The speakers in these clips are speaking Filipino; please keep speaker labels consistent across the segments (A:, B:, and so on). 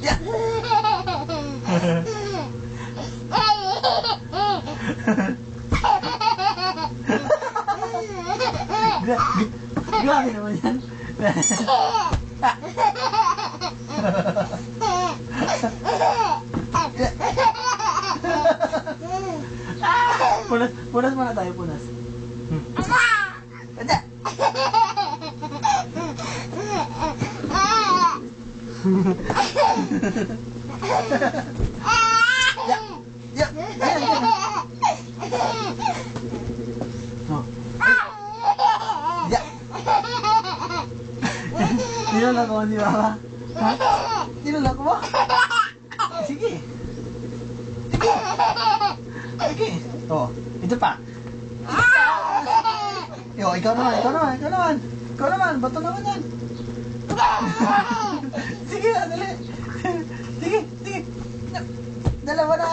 A: Ya. Grabe naman yan. Punas muna tayo, punas. Ada. Ya, ya, ayan. Oh. Ya. Niloloko mo si Mama? Ha? Niloloko mo? Sige. Sige. Sige. Oh, ito pa. Yo, ikaw naman. Bato naman yan. Sige, dali. Sige. Dalawa na.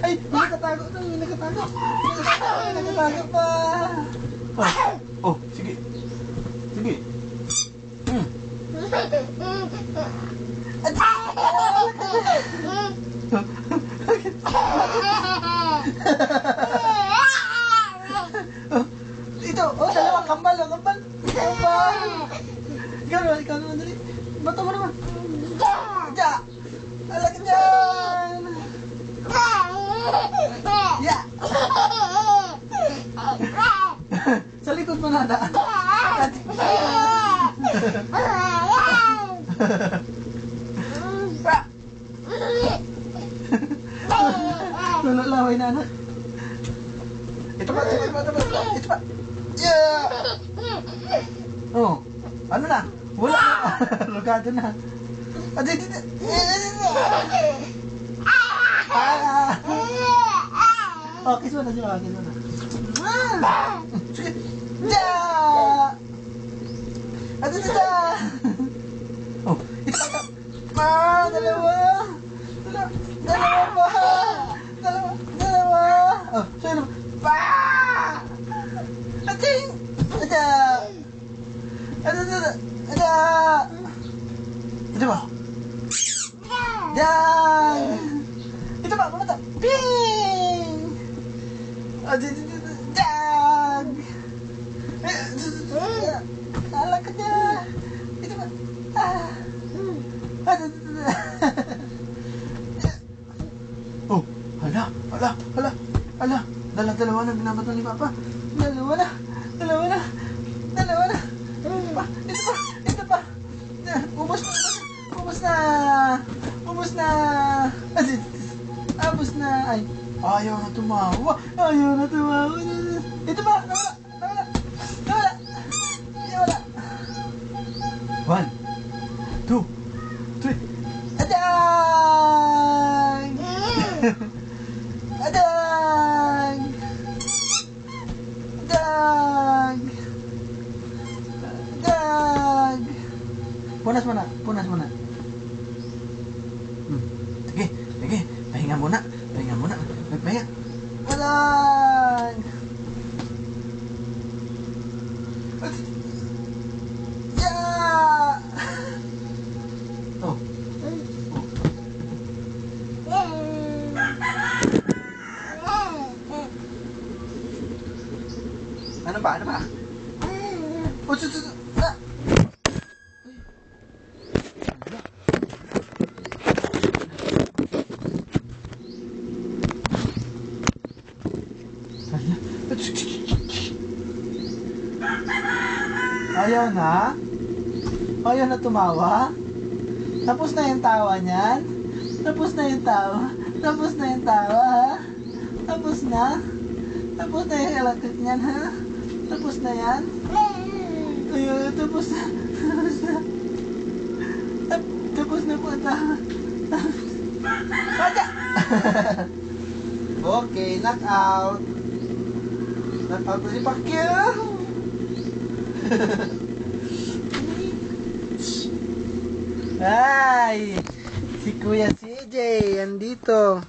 A: Ay, may nakatago pa. Oh, sige. Ito, dalawang kambal. Ikaw naman, dali. Bato mo naman. Ja! Alak dyan! Ya! Sa likod mo na daan. Lululaway na anak. Ito pa. Yeah! Oh, ano na? Wala na. Rugado na. Oh, kiss mo na siya. Sige. Ja! Oh, ito pa. Dalawa. Oh, sino? Pa! Ating! Ito ba? Yan! Ito ba? Kumata! Ping! Dag! Alak ka na! Ito ba? Oh! Hala! Dalawa na binabato ni Papa. Dalawa na! Ito pa! Ubus na! Abos na! Ay! Ayaw na tumawa! Ito pa! Nawala! One, two, three! Adang! Punas mo na. Sige. Pahinga muna. Magpahinga. Alang! Yeah! Oh. Ano ba? Oh, Ayaw na tumawa? Tapos na yung tawa niyan? Tapos na yung tawa, ha? Tapos na yung alakit niyan, ha? Tapos na yan? Ayaw, tapos na po ang tawa. Aja! Okay, knock out na si Pacquiao. Ay, si Kuya CJ andito.